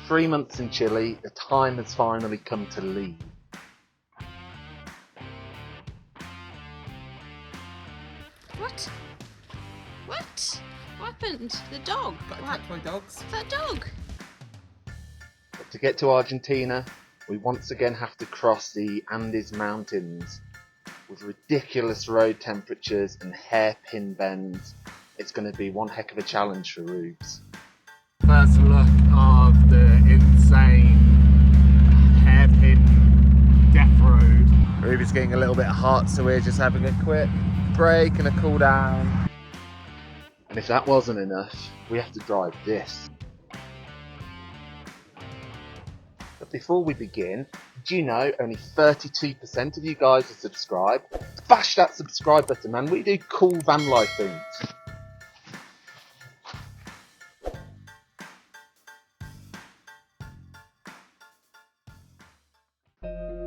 3 months in Chile, the time has finally come to leave. What? What? What happened? The dog? Got attacked by dogs. That dog? But to get to Argentina, we once again have to cross the Andes Mountains with ridiculous road temperatures and hairpin bends. It's going to be one heck of a challenge for Rubes. First look of the insane hairpin death road. Rubes is getting a little bit hot, so we're just having a quick break and a cool down. And if that wasn't enough, we have to drive this. But before we begin, do you know only 32% of you guys are subscribed? Bash that subscribe button, man. We do cool van life things.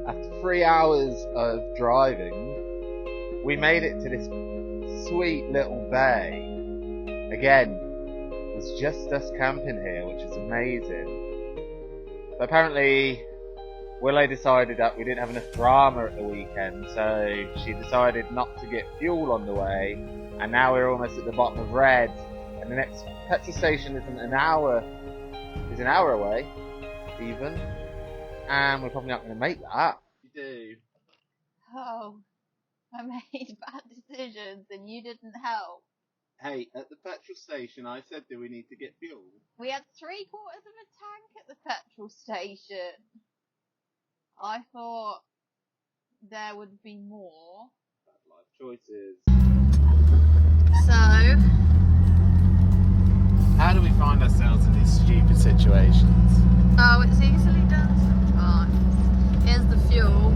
After 3 hours of driving, we made it to this sweet little bay. Again, it's just us camping here, which is amazing. But apparently, Willow decided that we didn't have enough drama at the weekend, so she decided not to get fuel on the way, and now we're almost at the bottom of red, and the next petrol station is an hour away, even, and we're probably not going to make that. You do. Oh, I made bad decisions and you didn't help. Hey, at the petrol station, I said, do we need to get fuel? We had 3/4 of a tank at the petrol station. I thought there would be more. Bad life choices. So, How do we find ourselves in these stupid situations? oh, it's easily done sometimes. Here's the fuel.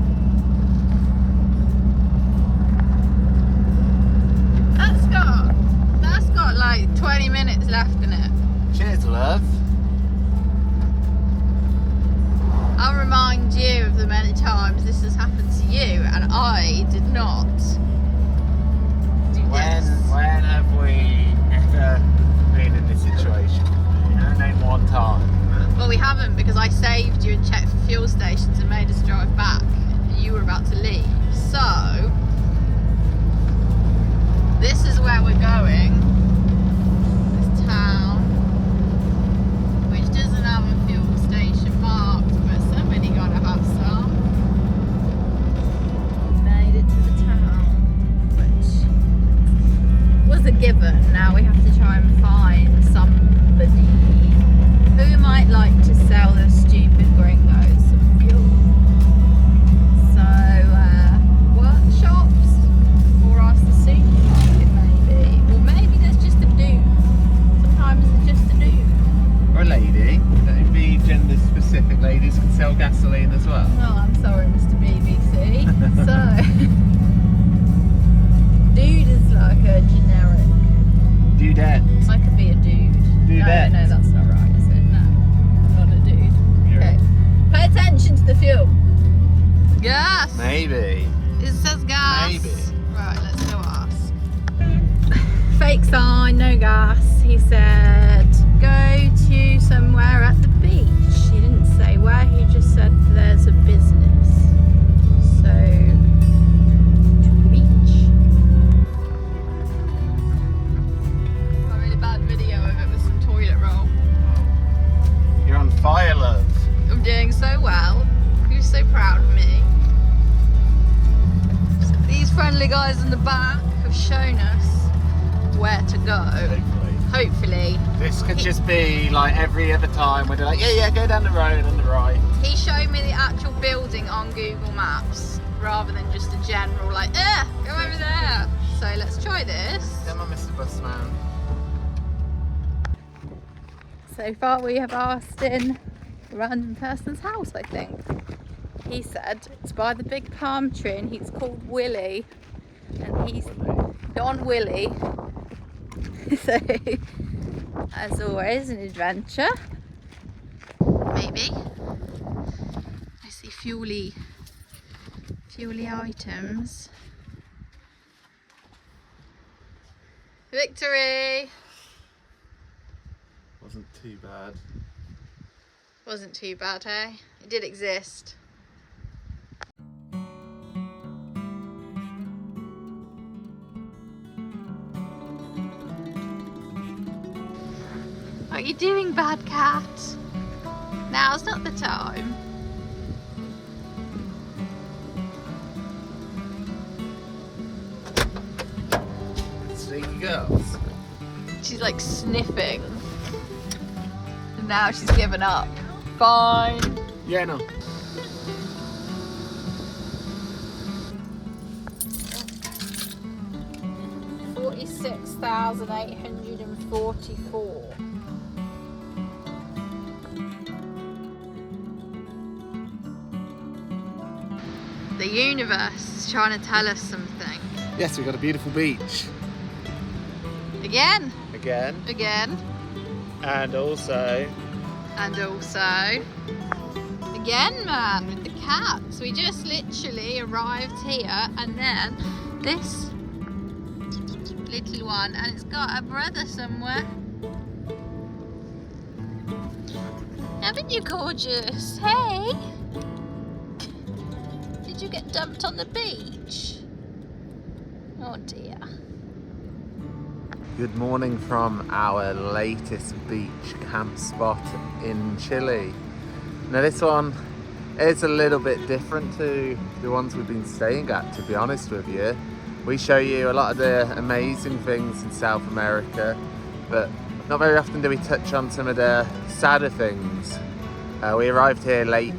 That's got like 20 minutes left in it. Cheers, love. I'll remind you of the many times this has happened to you and I did not do this. When have we ever been in this situation? You know, name one time. Well, we haven't, because I saved you and checked for fuel stations and made us drive back and you were about to leave. So, this is where we're going. This town, which doesn't have a fuel station marked, but somebody gotta have some. Made it to the town, which was a given. Now we have to try and find somebody who might like to sell the stupid gringos some fuel. So, workshops, or ask the supermarket maybe. Or maybe there's just a dude. Sometimes there's just a dude. Or a lady. Don't be gender specific. Ladies can sell gasoline as well. Oh, I'm sorry, Mr. BBC. So, dude is like a generic. Dudette. I could be a dude. Dudette. No, that's not right, is it? No, I'm not a dude. You're Okay. Pay attention to the fuel. Gas. Maybe. It says gas. Maybe. Right, let's go ask. Fake sign, no gas. He said, go to somewhere at the beach. He didn't say where, he just said there's a business. So, to the beach. A really bad video of it with some toilet roll. You're on fire, love. I'm doing so well. You're so proud of me. So these friendly guys in the back have shown us where to go. Hopefully. This could just be like every other time when they're like, yeah, go down the road on the right. He showed me the actual building on Google Maps rather than just a general like, go over there. So let's try this. Come on, Mr. Busman. So far we have asked in a random person's house, I think. He said it's by the big palm tree and he's called Willie. And he's Don Willie. So, as always, an adventure. Maybe. I see fuely items. Victory! Wasn't too bad. Wasn't too bad, hey? It did exist. What are you doing, bad cat? Now's not the time. Sneaky girls. She's like sniffing. And now she's given up. Fine. Yeah, no. $46,844. The universe is trying to tell us something. Yes, we've got a beautiful beach. Again. Again. Again. And also... Again, man, with the cats. We just literally arrived here, and then this little one, and it's got a brother somewhere. Haven't you, gorgeous? Hey! Did you get dumped on the beach? Oh dear. Good morning from our latest beach camp spot in Chile. Now this one is a little bit different to the ones we've been staying at, to be honest with you. We show you a lot of the amazing things in South America, but not very often do we touch on some of the sadder things. We arrived here late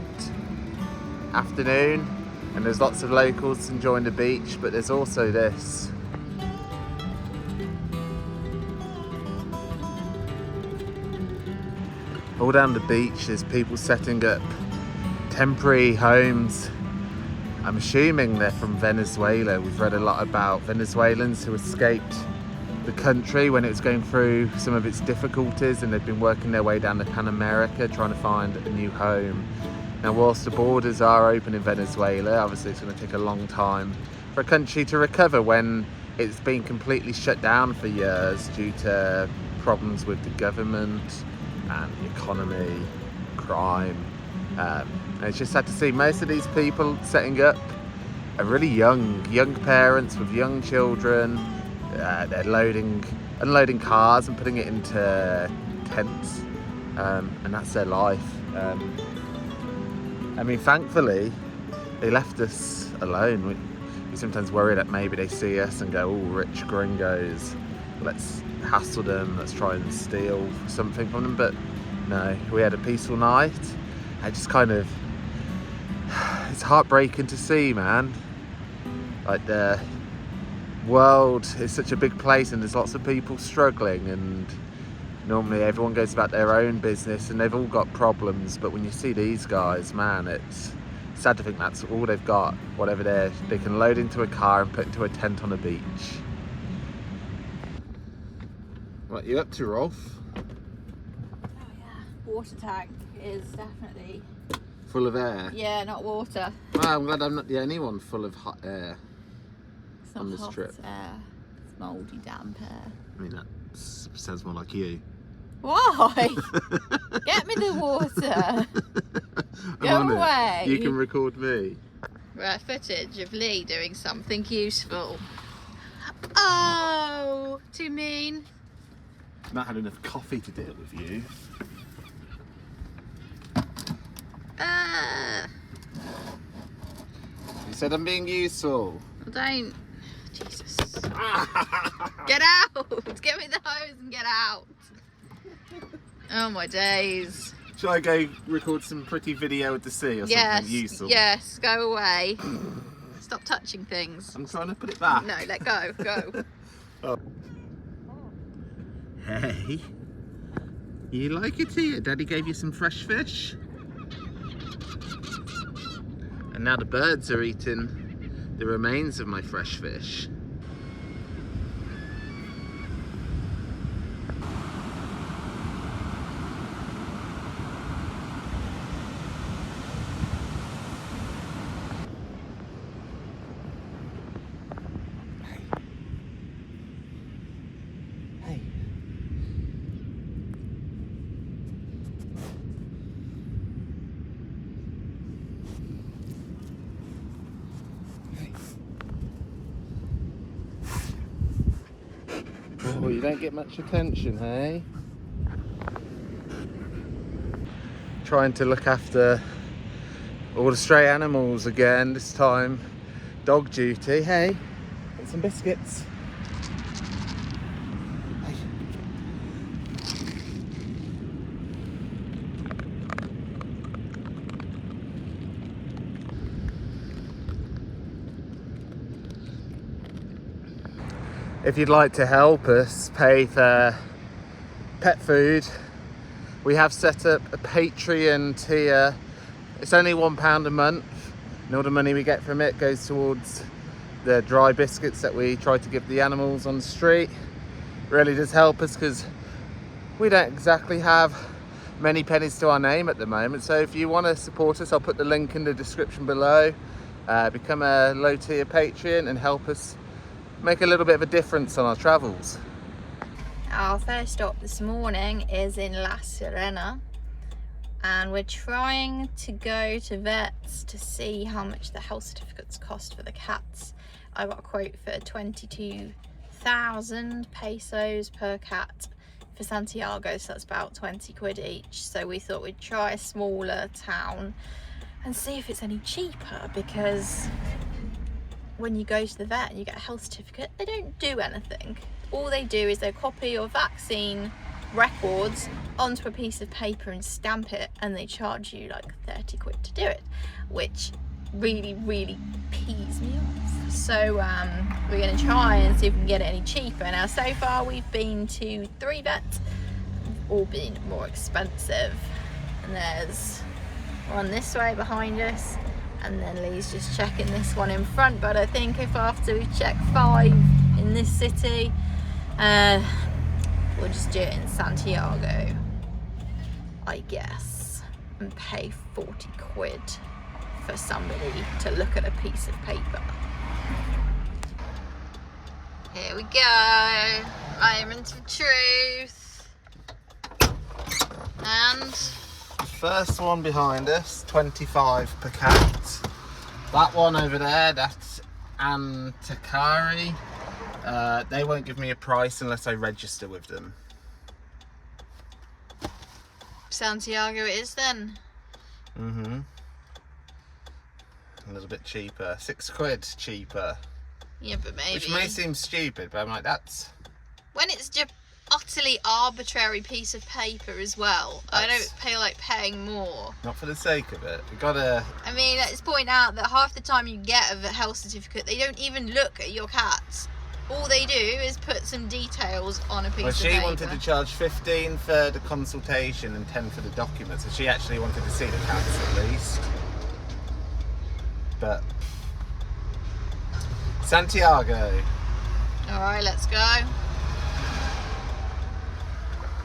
afternoon and there's lots of locals enjoying the beach, but there's also this. All down the beach there's people setting up temporary homes. I'm assuming they're from Venezuela. We've read a lot about Venezuelans who escaped the country when it was going through some of its difficulties, and they've been working their way down to Pan America trying to find a new home. Now whilst the borders are open in Venezuela, obviously it's going to take a long time for a country to recover when it's been completely shut down for years due to problems with the government and the economy, crime. And it's just sad to see most of these people setting up are really young parents with young children. They're unloading cars and putting it into tents, and that's their life. I mean, thankfully, they left us alone. We sometimes worry that maybe they see us and go, "Oh, rich gringos, let's hassle them, let's try and steal something from them." But no, we had a peaceful night. I just kind of, it's heartbreaking to see, man. Like the world is such a big place and there's lots of people struggling, and normally everyone goes about their own business and they've all got problems, but when you see these guys, man, it's sad to think that's all they've got. Whatever they can load into a car and put into a tent on a beach. What you up to, Rolf? Oh yeah, water tank is definitely Full of air? Yeah, not water. Well, I'm glad I'm not the only one full of hot air. It's not on this hot trip. air. It's mouldy, damp air. I mean, that sounds more like you. Why? Get me the water. Go away. You can record me. Right, footage of Lee doing something useful. Oh, too mean. I've not had enough coffee to deal with you. You said I'm being useful. Well, don't. Jesus. Get out! Get me the hose and get out. Oh my days. Shall I go record some pretty video of the sea or something useful? Yes, go away. Stop touching things. I'm trying to put it back. No, let go, go. Oh. Hey, you like it here? Daddy gave you some fresh fish. And now the birds are eating the remains of my fresh fish. Well, you don't get much attention, hey? Trying to look after all the stray animals again, this time dog duty. Hey, get some biscuits. Hey. If you'd like to help us pay for pet food, we have set up a Patreon tier. It's only £1 a month, and all the money we get from it goes towards the dry biscuits that we try to give the animals on the street. Really does help us because we don't exactly have many pennies to our name at the moment. So if you want to support us, I'll put the link in the description below. Become a low tier Patreon and help us make a little bit of a difference on our travels. Our first stop this morning is in La Serena, and we're trying to go to vets to see how much the health certificates cost for the cats. I got a quote for 22,000 pesos per cat for Santiago, so that's about 20 quid each. So we thought we'd try a smaller town and see if it's any cheaper, because when you go to the vet and you get a health certificate, they don't do anything. All they do is they copy your vaccine records onto a piece of paper and stamp it, and they charge you like 30 quid to do it, which really pees me off. So we're going to try and see if we can get it any cheaper. Now, so far we've been to 3 vets, all been more expensive, and there's one this way behind us, and then Lee's just checking this one in front. But I think if after we check 5 in this city, we'll just do it in Santiago, I guess, and pay 40 quid for somebody to look at a piece of paper. Here we go, moment of truth. And First one behind us, 25 per cat. That one over there, that's Antakari. They won't give me a price unless I register with them. Santiago it is then. A little bit cheaper, 6 quid cheaper. Yeah, but maybe. Which may seem stupid, but I'm like, that's... When it's just utterly arbitrary piece of paper as well, I don't feel like paying more. Not for the sake of it. We gotta... I mean, let's point out that half the time you get a health certificate, they don't even look at your cats. All they do is put some details on a piece of paper. Well, she wanted to charge 15 for the consultation and 10 for the documents, so she actually wanted to see the cats at least. But... Santiago. Alright, let's go.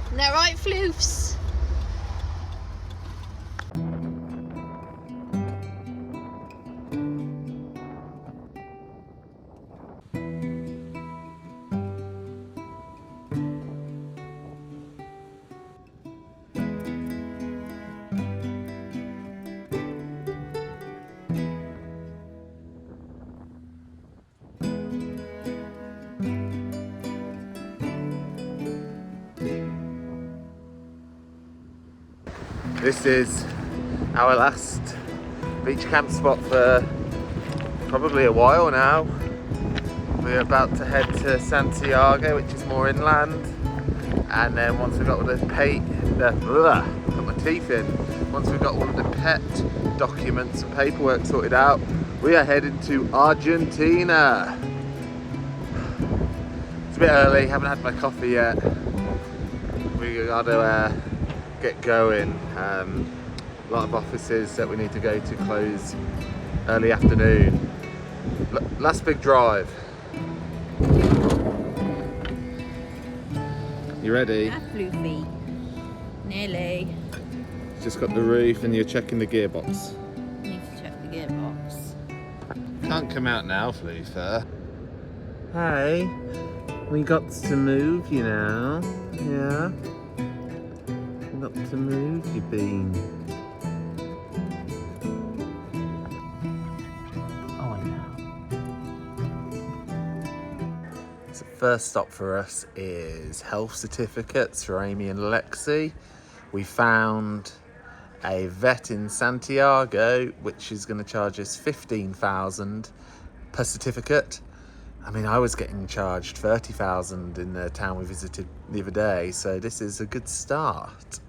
Isn't that right, floofs? This is our last beach camp spot for probably a while now. We're about to head to Santiago, which is more inland, and then once we've got all the put my teeth in. Once we've got all of the pet documents and paperwork sorted out, we are headed to Argentina. It's a bit early, haven't had my coffee yet. We gotta get going. A lot of offices that we need to go to close early afternoon. Last big drive. You ready? Floofy. Nearly. Just got the roof and you're checking the gearbox. Need to check the gearbox. Can't come out now, Floofer. Hey, we got to move, you know. Yeah. Got to move, you bean. Oh, I know. It's a First stop for us is health certificates for Amy and Lexi. We found a vet in Santiago, which is going to charge us $15,000 per certificate. I mean, I was getting charged $30,000 in the town we visited the other day, so this is a good start.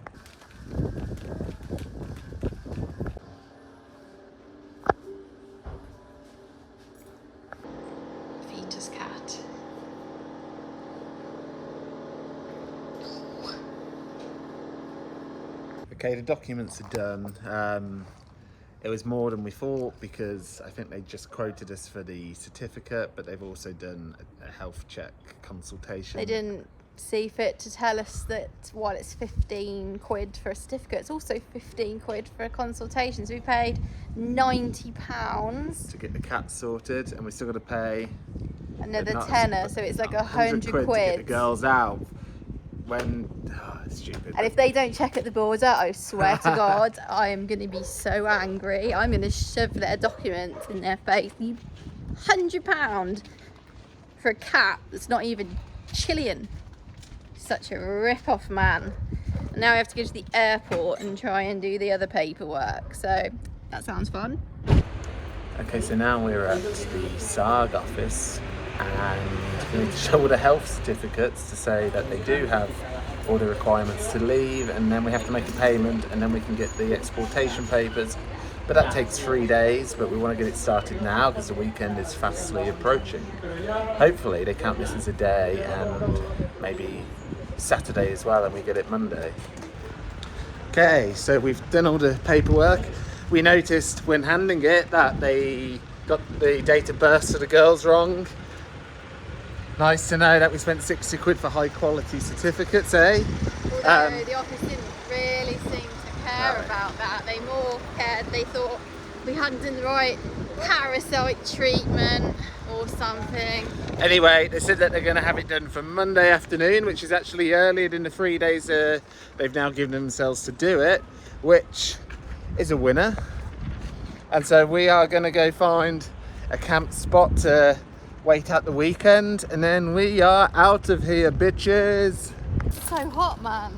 Fetus cat. Okay, the documents are done. It was more than we thought because I think they just quoted us for the certificate, but they've also done a health check consultation. They didn't see fit to tell us that while it's 15 quid for a certificate, it's also 15 quid for a consultation. So we paid £90 to get the cat sorted, and we still got to pay another tenner, so it's like 100 quid to get the quid. girls out. When it's stupid. And if they don't check at the border, I swear to God, I am going to be so angry. I'm going to shove their documents in their face. £100 for a cat that's not even Chilean. Such a rip-off, man. And now I have to go to the airport and try and do the other paperwork. So that sounds fun. Okay, so now we're at the SARG office, and we need to show all the health certificates to say that they do have all the requirements to leave, and then we have to make a payment, and then we can get the exportation papers. But that takes 3 days, but we want to get it started now because the weekend is fastly approaching. Hopefully they count this as a day, and maybe Saturday as well, and we get it Monday. Okay, so we've done all the paperwork. We noticed when handing it that they got the date of birth of the girls wrong. Nice to know that we spent 60 quid for high quality certificates, eh? Although the office didn't really seem to care about that. They more cared, they thought we hadn't done the right parasite treatment or something. Anyway, they said that they're going to have it done for Monday afternoon, which is actually earlier than the 3 days they've now given themselves to do it, which is a winner. And so we are going to go find a camp spot to wait out the weekend, and then we are out of here, bitches. It's so hot, man.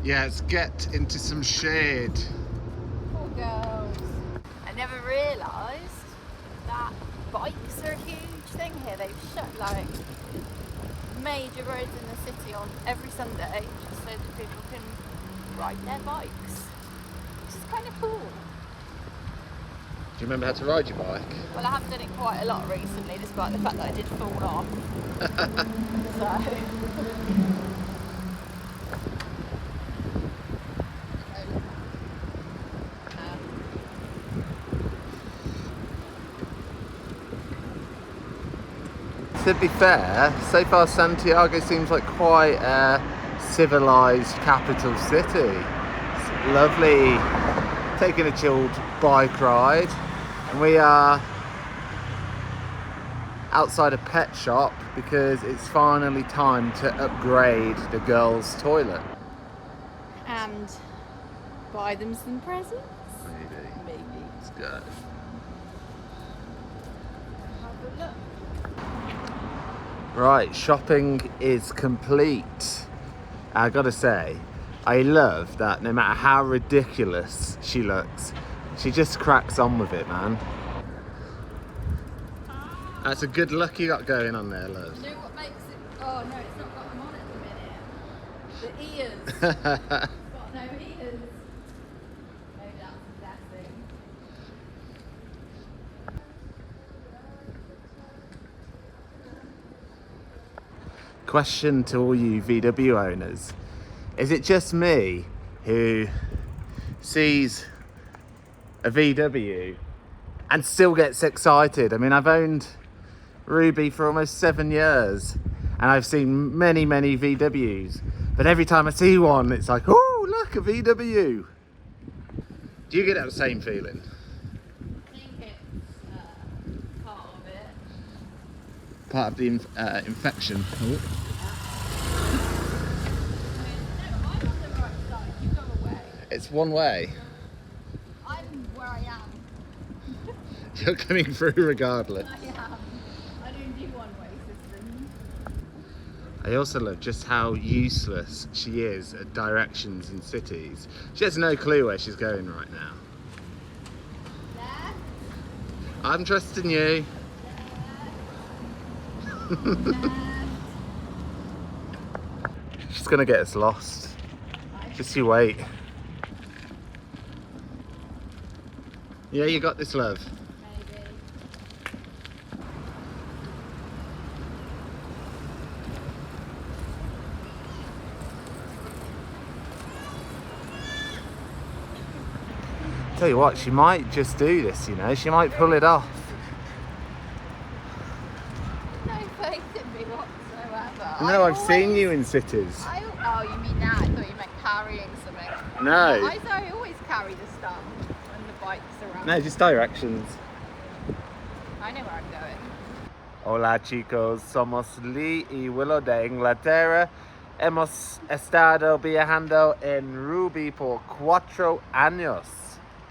Yeah, let's get into some shade. Poor girls. I never realised that bikes are a huge thing here. They've shut like major roads in the city on every Sunday just so that people can ride their bikes, which is kind of cool. Do you remember how to ride your bike? Well, I have done it quite a lot recently, despite the fact that I did fall off. So. To be fair, so far Santiago seems like quite a civilised capital city. It's lovely, taking a chilled bike ride, and we are outside a pet shop because it's finally time to upgrade the girls' toilet. And buy them some presents? Maybe. Maybe. Let's go. Have a look. Right, shopping is complete. I gotta say, I love that no matter how ridiculous she looks, she just cracks on with it, man. That's a good look you got going on there, love. You know what makes it... Oh no, it's not got them on at the minute. The ears. It's got no ears. Maybe that's a blessing. Question to all you VW owners. Is it just me who sees a VW and still gets excited? I mean, I've owned Ruby for almost 7 years and I've seen many VWs, but every time I see one it's like, oh look, a VW. Do you get that same feeling? I think it's part of it. Part of the infection. Oh. No, I'm on the right side. You go away. It's one way. I'm where I am. You're coming through regardless. I am. I don't do one-way systems. I also love just how useless she is at directions in cities. She has no clue where she's going right now. I'm trusting you. She's gonna get us lost. Just you wait. Yeah, you got this, love. Maybe. Tell you what, she might just do this, you know, she might pull it off. No faith in me whatsoever. No, I've seen you in cities. Oh, you mean that? I thought you meant carrying something. No. I always carry the stuff when the bike's around. No, just directions. I know where I'm going. Hola chicos, somos Lee y Willow de Inglaterra. Hemos estado viajando en Ruby por 4 años.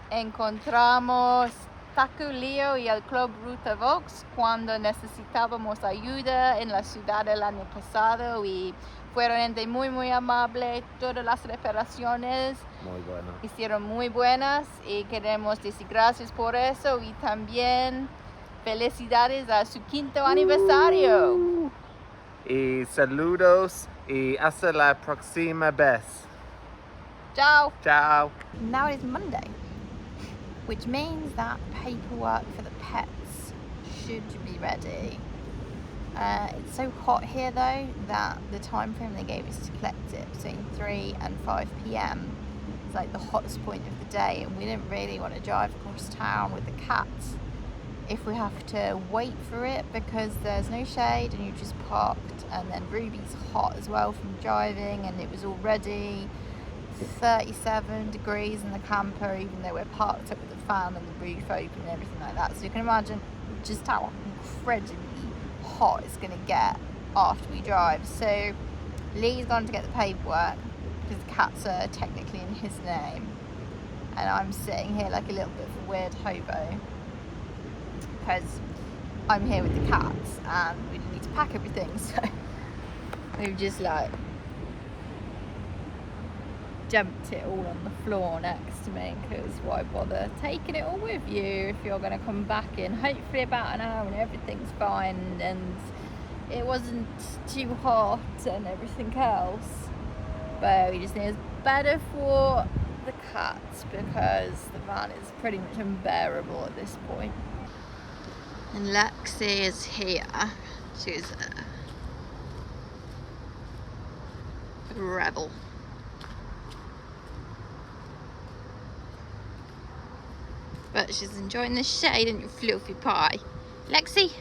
Encontramos Taco Leo y el Club Ruta Vox cuando necesitábamos ayuda en la ciudad el año pasado y fueron gente muy amable. Todas las reparaciones Muy bueno. hicieron muy buenas y queremos decir gracias por eso y también felicidades a su 5º aniversario. Y saludos y hasta la próxima vez. Ciao. Ciao. Now it is Monday, which means that paperwork for the pets should be ready. It's so hot here though that the time frame they gave us to collect it between 3 and 5 p.m. is like the hottest point of the day, and we didn't really want to drive across town with the cats if we have to wait for it because there's no shade and you just parked, and then Ruby's hot as well from driving, and it was already 37 degrees in the camper even though we're parked up with the fan and the roof open and everything like that, so you can imagine just how incredibly hot it's going to get after we drive. So Lee's gone to get the paperwork because the cats are technically in his name, and I'm sitting here like a little bit of a weird hobo because I'm here with the cats and we need to pack everything, so we've just like dumped it all on the floor next to me because why bother taking it all with you if you're going to come back in hopefully about an hour and everything's fine and it wasn't too hot and everything else, but we just think it's better for the cats because the van is pretty much unbearable at this point. And Lexi is here. She's a rebel. But she's enjoying the shade and your fluffy pie. Lexi?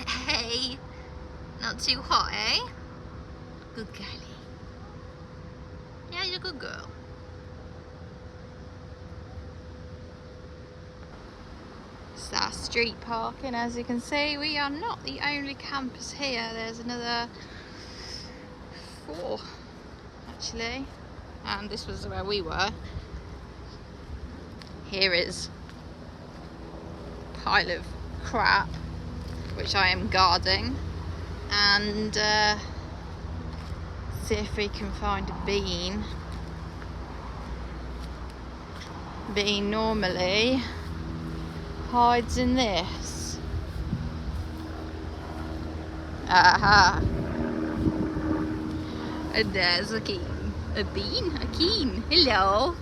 Hey, not too hot, eh? Good girlie. Yeah, you're a good girl. It's our street parking. As you can see, we are not the only campers here. There's another 4, actually. And this was where we were. Here is a pile of crap which I am guarding, and see if we can find a bean. Bean normally hides in this. Aha! And there's a key. A bean? A keen. Hello.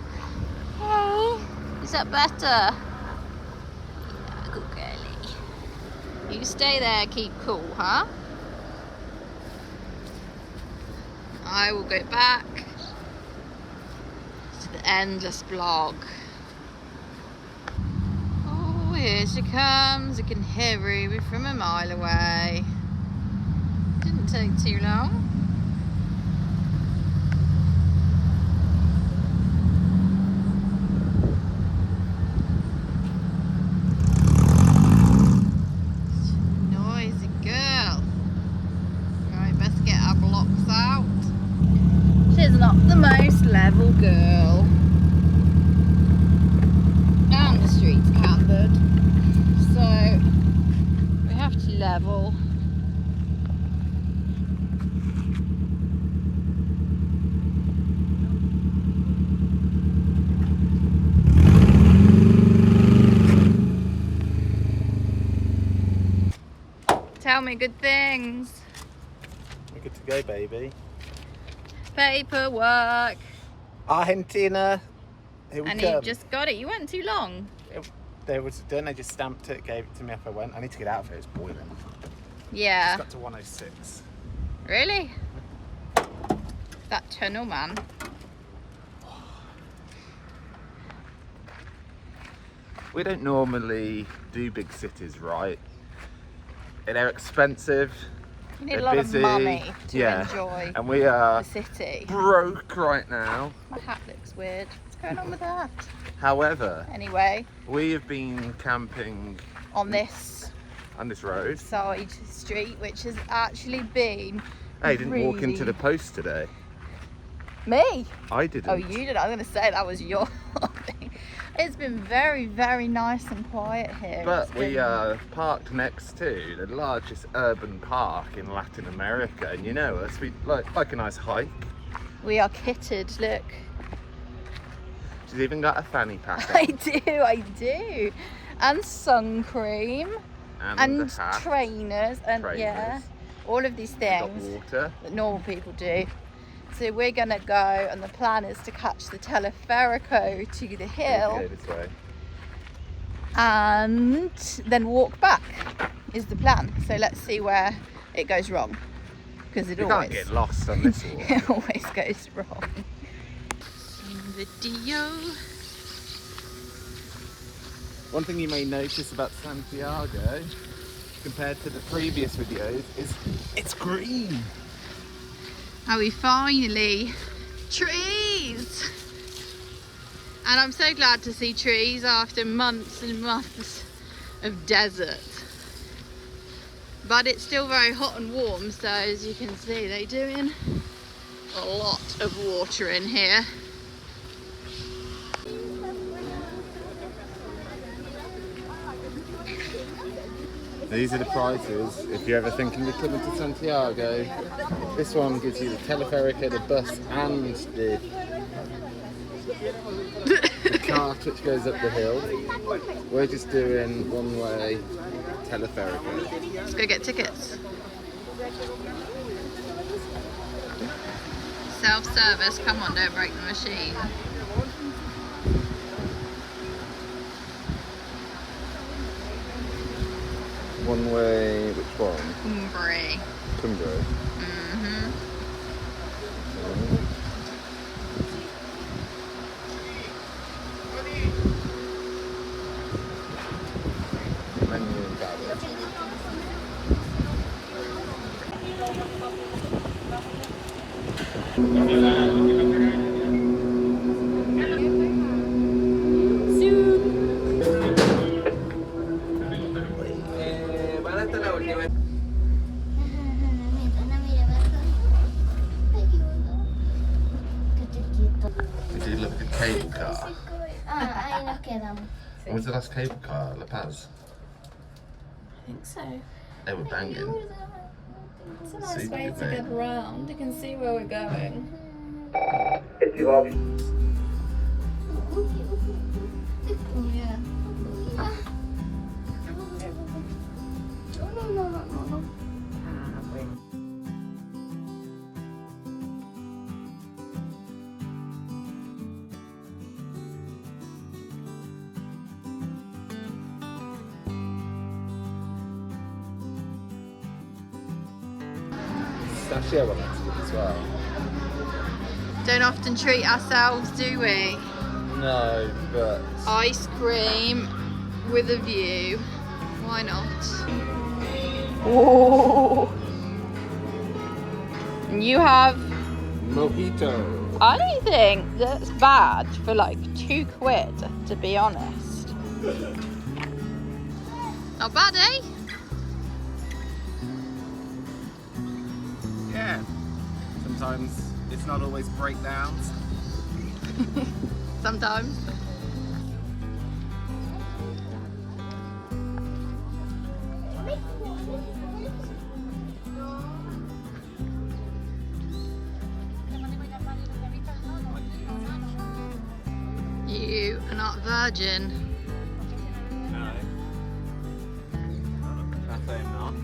Hey. Is that better? Yeah, good girlie. You stay there, keep cool, huh? I will go back to the endless blog. Oh, here she comes. I can hear Ruby from a mile away. Didn't take too long. Level girl, and the street's cambered, so we have to level. me good things. We're good to go, baby. Paperwork. Argentina. Here we And come. you just got it. You went too long. Then they just stamped it, gave it to me. Up I went. I need to get out of here. It's boiling. Yeah. Just got to 106. Really? That tunnel, man. We don't normally do big cities, right? They're expensive. You need a They're lot busy. of money to Yeah. enjoy And we are the city. broke right now. My hat looks weird. What's going on with that? However, Anyway, we have been camping on this on this road. side street, which has actually been Hey, didn't walk really- into the post today. Me? I didn't. Oh, you did. I was going to say that was your thing. It's been very, very nice and quiet here. But It's we been- are parked next to the largest urban park in Latin America, and you know us, we like a nice hike. We are kitted, look. She's even got a fanny pack I on, do. And sun cream. And a hat. trainers. And yeah, Trainers. all of these We've got things water. that normal people do. So we're going to go, and the plan is to catch the teleferico to the hill. Okay, this way. And then walk back is the plan. So let's see where it goes wrong, because it You always can't get lost on this walk. it always goes wrong. Video. One thing you may notice about Santiago compared to the previous videos is it's green. Are we finally trees? And I'm so glad to see trees after months and months of desert. But it's still very hot and warm, so as you can see, they're doing a lot of water in here. These are the prices if you're ever thinking of coming to Santiago. This one gives you the teleferico, the bus, and the cart which goes up the hill. We're just doing one-way teleferico. Let's go get tickets. Self-service, come on, don't break the machine. One way, which one? Cumbria. Cumbria. Mm-hmm. Menu and ballot. We did look at the cable car. Ahí nos quedamos. When was the last cable car? La Paz? I think so. They were banging. It's a nice nice way way to to get get around. You can see where we're going. Yeah. No. Sashia one next to it as well. Don't often treat ourselves, do we? No, but Ice cream with a view. Why not? Oh. And you have, mojito. I don't think that's bad for like £2, to be honest. Not bad, eh? Yeah. Sometimes it's not always breakdowns. Sometimes. You are not virgin. No. That's not.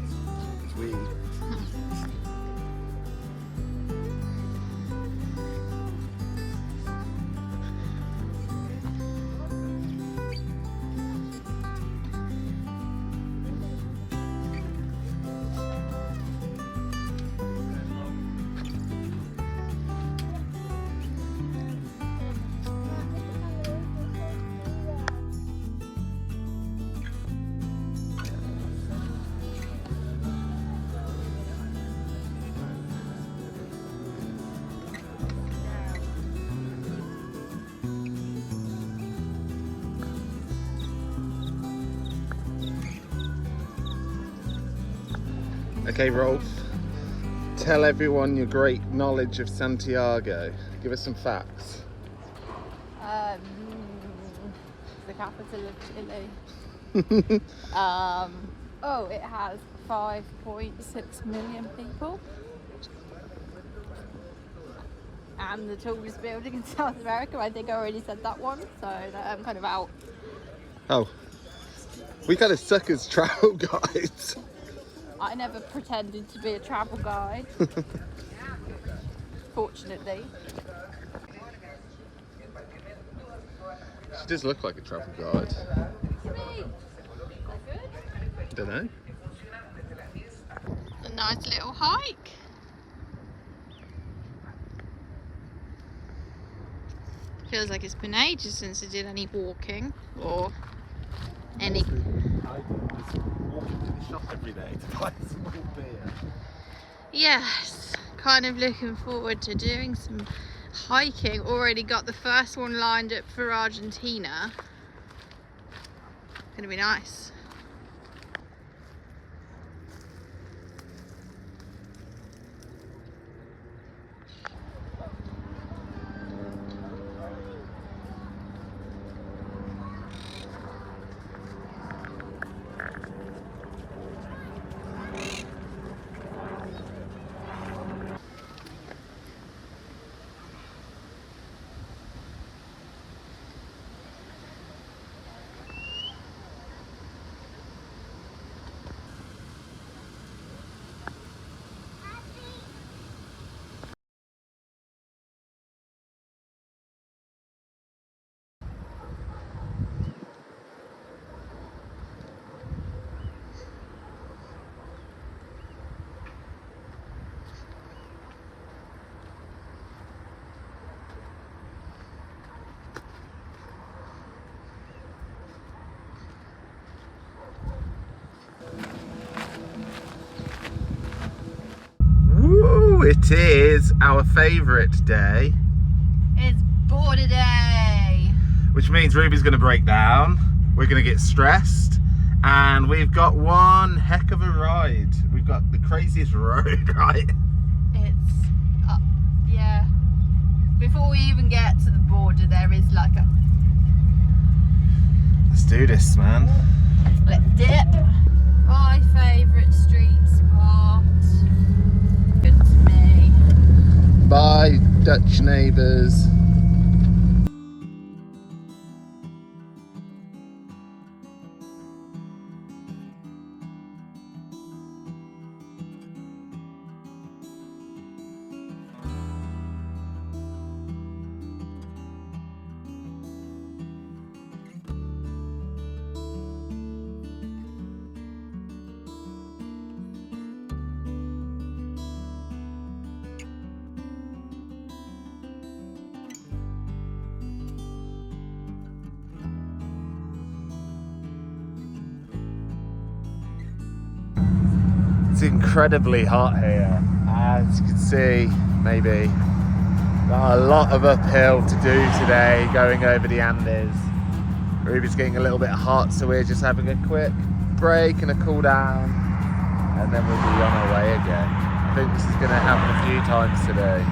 Okay, Rolf, tell everyone your great knowledge of Santiago. Give us some facts. The capital of Chile. Oh, it has 5.6 million people. And the tallest building in South America. I think I already said that one, so I'm kind of out. Oh, we kind of suck as travel guides. I never pretended to be a travel guide. Fortunately. She does look like a travel guide. Don't know. A nice little hike. Feels like it's been ages since I did any walking or any. I just walking to the shop every day to buy some more beer. Yes, kind of looking forward to doing some hiking. Already got the first one lined up for Argentina. Gonna be nice. Woo! It is our favourite day, It's border day. which means Ruby's going to break down. We're going to get stressed, and we've got one heck of a ride. We've got the craziest road, right? It's yeah. Before we even get to the border, there is like a. Let's do this, man. Let's dip. My favourite street spot. Good to me. Bye, Dutch neighbours. It's incredibly hot here, as you can see. Maybe got a lot of uphill to do today, going over the Andes. Ruby's getting a little bit hot, so we're just having a quick break and a cool down, and then we'll be on our way again. I think this is going to happen a few times today.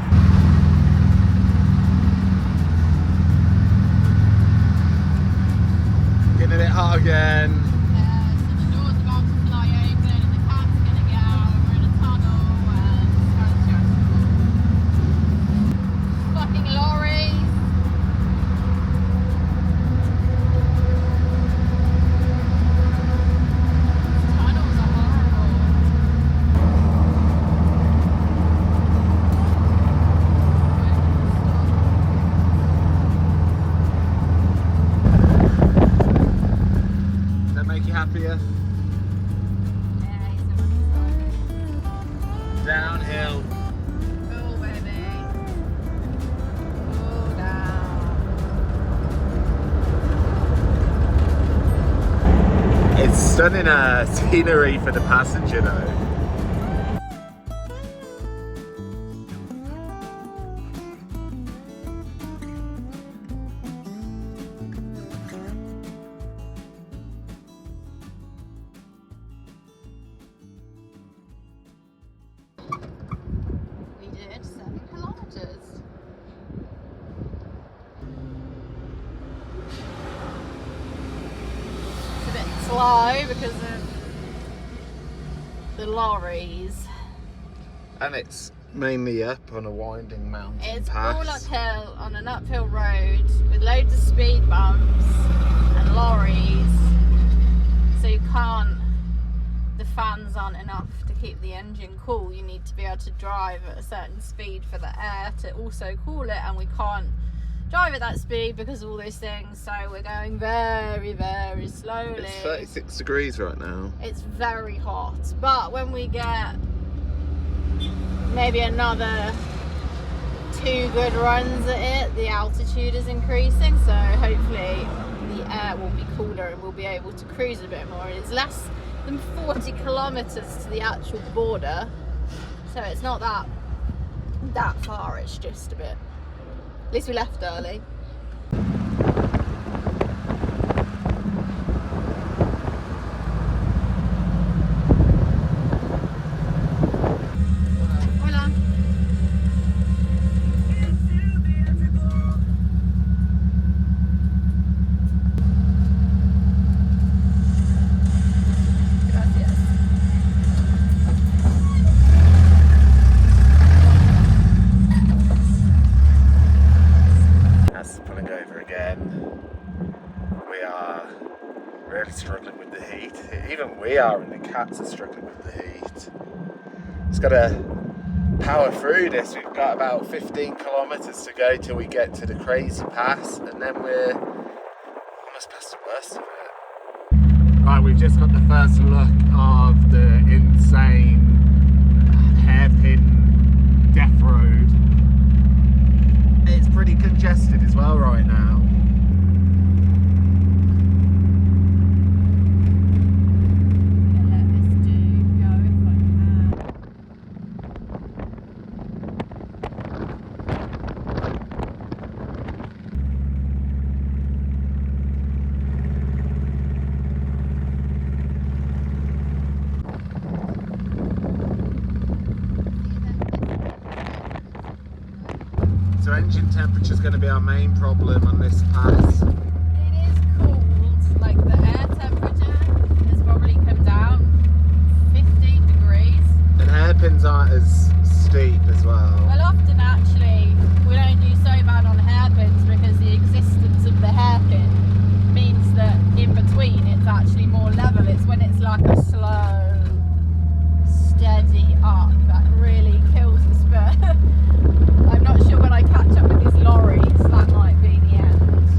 Getting a bit hot again. Happier? Downhill. Cool, baby. Cool down. It's stunning scenery for the passenger though. slow because of the lorries. And it's mainly up on a winding mountain It's pass. all uphill on an uphill road with loads of speed bumps and lorries, so you can't, the fans aren't enough to keep the engine cool. You need to be able to drive at a certain speed for the air to also cool it, and we can't drive at that speed because of all those things, so we're going very, very slowly. It's 36 degrees right now. It's very hot, but when we get maybe another 2 good runs at it, the altitude is increasing, so hopefully the air will be cooler and we'll be able to cruise a bit more. It's less than 40 kilometers to the actual border, so it's not that far, it's just a bit. At least we left early. Hola. Gracias. That's pulling over again. We are really struggling with the heat. Even we are, and the cats are struggling with the heat. It's got to power through this. We've got about 15 kilometers to go till we get to the crazy pass, and then we're almost past the worst of it. Right, we've just got the first look of the insane hairpin death road. It's pretty congested as well right now. Let this dude go if I can. So engine temperature is going to be our main problem on this pass. It is cold, like the air temperature has probably come down 15 degrees. And hairpins aren't as steep as well. Well, often actually we don't do so bad on hairpins because the existence of the hairpin means that in between it's actually more level. It's when it's like a slow, steady up that really kills us. But I'm not sure when I catch up with these lorries that might be the end.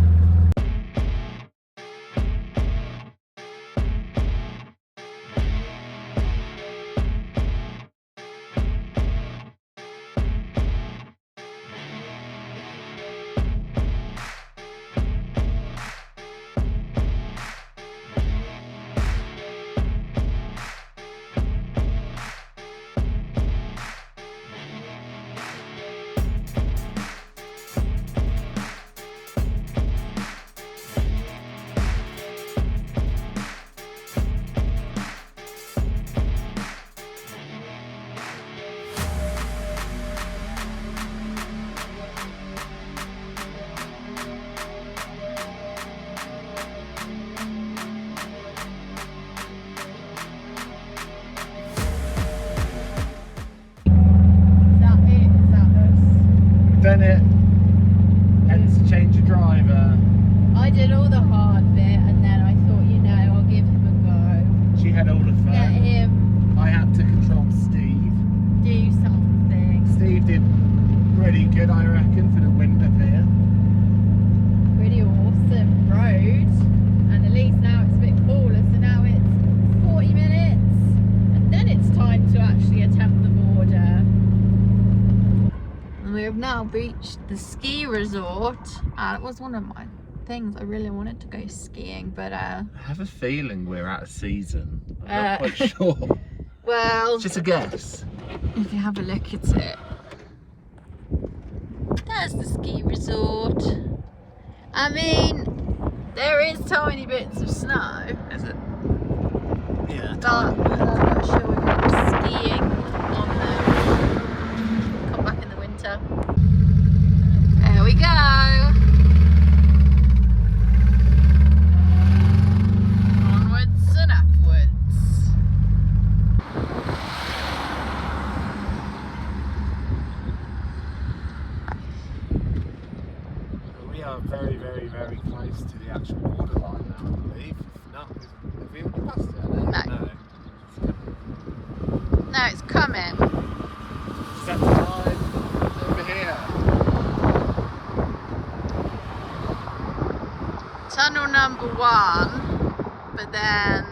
Done it. Hence the change of driver. I did all the hard bit and then I thought, you know, I'll give him a go. She had all the fun. Let him I had to control Steve. do something. Steve did pretty good, I reckon, for the wind up here. Pretty awesome road. And at least now it's a bit cooler, so now it's 40 minutes. And then it's time to actually attempt the border. And we have now reached the ski resort. It was one of my things. I really wanted to go skiing, but I have a feeling we're out of season. I'm not quite sure. well, It's just a guess. if you have a look at it, there's the ski resort. I mean, there is tiny bits of snow, Is it? Yeah. but I'm not sure we're going to be skiing on them. Come back in the winter. There we go. Onwards are very, very, very close to the actual borderline now, I believe. If not, have we already passed it? No. No, it's coming. Set line over here. Tunnel number 1, but then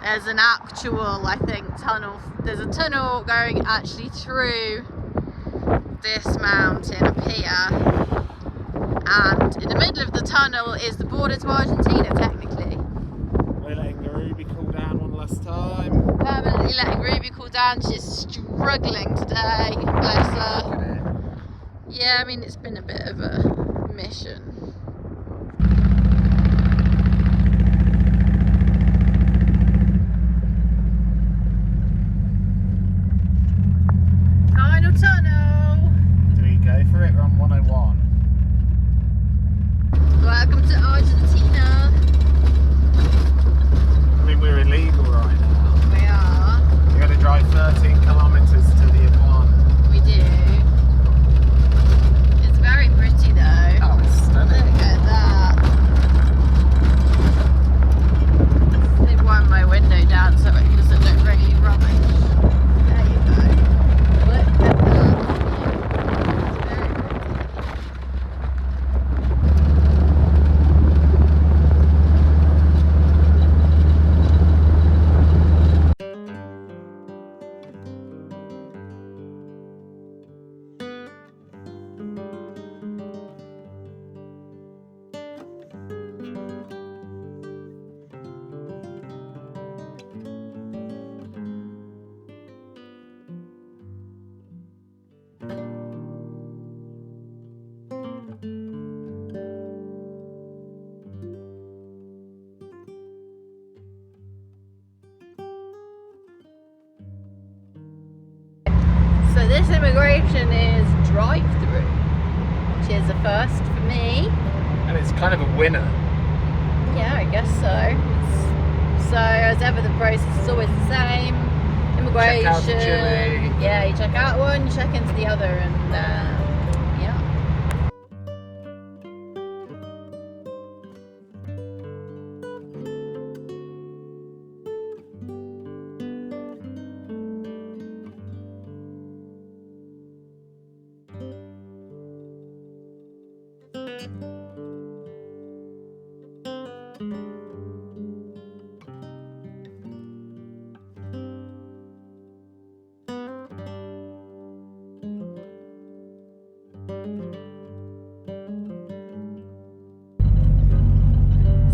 there's an actual, I think, tunnel. There's a tunnel going actually through this mountain up here, and in the middle of the tunnel is the border to Argentina, technically. We're letting the Ruby cool down one last time. Permanently letting Ruby cool down. She's struggling today, bless her. Yeah, I mean, it's been a bit of a mission. Final tunnel. Do we go for it? We're on 101. Welcome to Argentina. I mean, we're illegal right now. We are. We've got to drive 13 kilometres to the M1. We do. It's very pretty though. Oh, it's stunning. Look at that. They've wound my window down so it doesn't look really rubbish. There you go. Look at that. It's very pretty. So this immigration is drive-through, which is a first for me. And it's kind of a winner. Yeah, I guess so. So as ever, the process is always the same. Immigration. Check out to Chile. Yeah, you check out one, you check into the other, and yeah.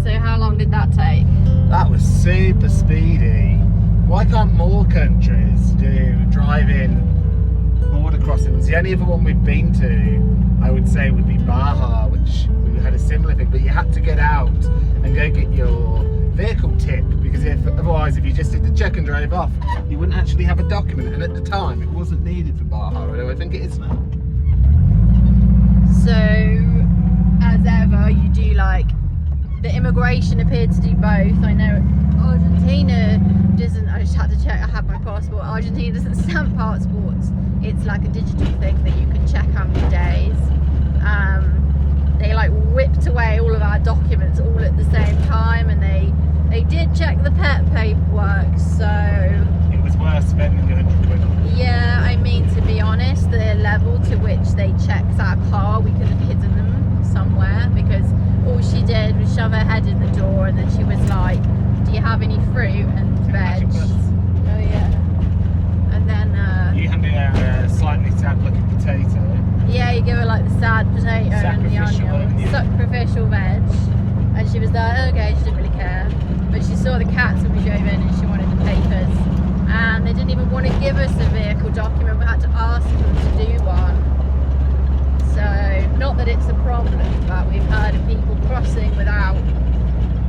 So how long did that take? That was super speedy. Why can't more countries do drive-in border crossings? The only other one we've been to, I would say, would be Baja, which we had a similar thing, but you had to get out and go get your vehicle tip, because otherwise if you just did the check and drove off, you wouldn't actually have a document, and at the time it wasn't needed for Baja, although I think it is now. So as ever, you do like, the immigration appeared to do both. I know Argentina doesn't, I just had to check, I have my passport. Argentina doesn't stamp passports. It's like a digital thing that you can check how many days. They like whipped away all of our documents all at the same time, and they did check the pet paperwork, so It was worth spending 100 quid on. yeah, I mean, to be honest, the level to which they checked our car, we could have hidden them somewhere, because all she did was shove her head in the door, and then she was like, do you have any fruit and veg? Oh yeah. And then You handed her a slightly sad looking potato. yeah, you give her like the sad potato and the Sacrificial onion, onion. sacrificial veg, and she was like, okay, she didn't really care, but she saw the cats when we drove in and she wanted the papers, and they didn't even want to give us a vehicle document. We had to ask them to do one. So not that it's a problem, but we've heard of people crossing without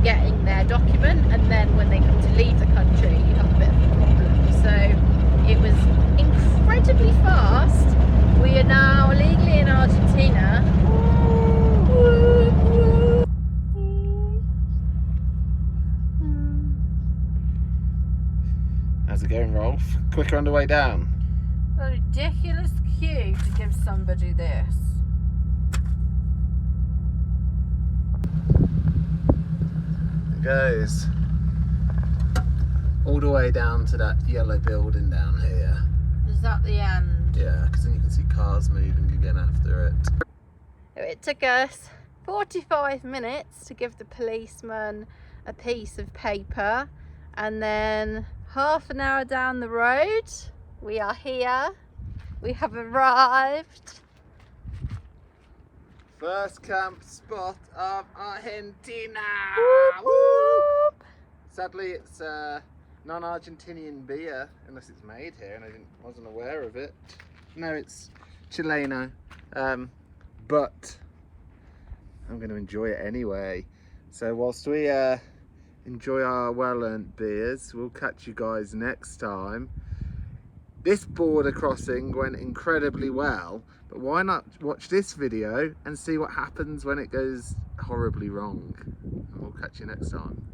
getting their document, and then when they come to leave the country, you have a bit of a problem. So it was incredibly fast. We are now legally in Argentina. How's it going, Rolf? Quicker on the way down. A ridiculous queue to give somebody this. goes all the way down to that yellow building down here. Is that the end? Yeah, because then you can see cars moving again after it. It took us 45 minutes to give the policeman a piece of paper, and then half an hour down the road we are here. We have arrived. First camp spot of Argentina. Whoop, whoop. Sadly, it's non-Argentinian beer, unless it's made here, and I wasn't aware of it. No, it's Chileno, but I'm going to enjoy it anyway. So whilst we enjoy our well-earned beers, we'll catch you guys next time. This border crossing went incredibly well, but why not watch this video and see what happens when it goes horribly wrong? And we'll catch you next time.